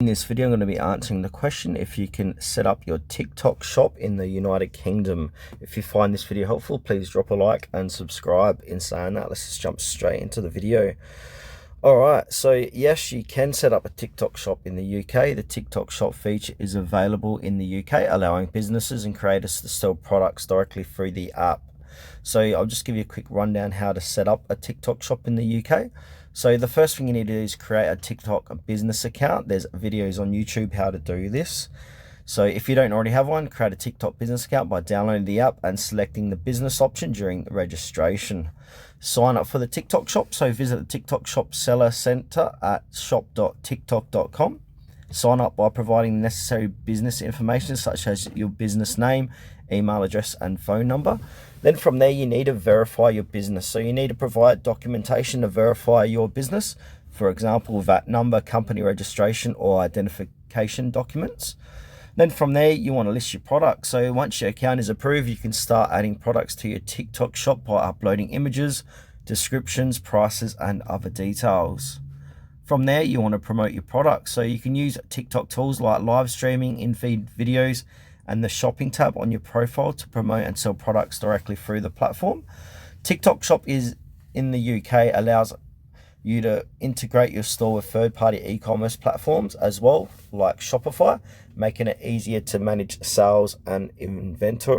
In this video, I'm going to be answering the question if you can set up your TikTok shop in the United Kingdom. If you find this video helpful, please drop a like and subscribe. In saying that, let's just jump straight into the video. Alright, so yes, you can set up a TikTok shop in the UK. The TikTok shop feature is available in the UK, allowing businesses and creators to sell products directly through the app. So I'll just give you a quick rundown how to set up a TikTok shop in the UK. So the first thing you need to do is create a TikTok business account. There's videos on YouTube how to do this. So if you don't already have one, create a TikTok business account by downloading the app and selecting the business option during the registration. Sign up for the TikTok shop. So visit the TikTok shop seller center at shop.tiktok.com. Sign up by providing the necessary business information such as your business name, email address and phone number. Then from there you need to verify your business. So you need to provide documentation to verify your business. For example, VAT number, company registration or identification documents. Then from there you want to list your products. So once your account is approved, you can start adding products to your TikTok shop by uploading images, descriptions, prices and other details. From there, you want to promote your product. So you can use TikTok tools like live streaming, in-feed videos, and the shopping tab on your profile to promote and sell products directly through the platform. TikTok Shop is in the UK, allows you to integrate your store with third-party e-commerce platforms as well, like Shopify, making it easier to manage sales and inventory.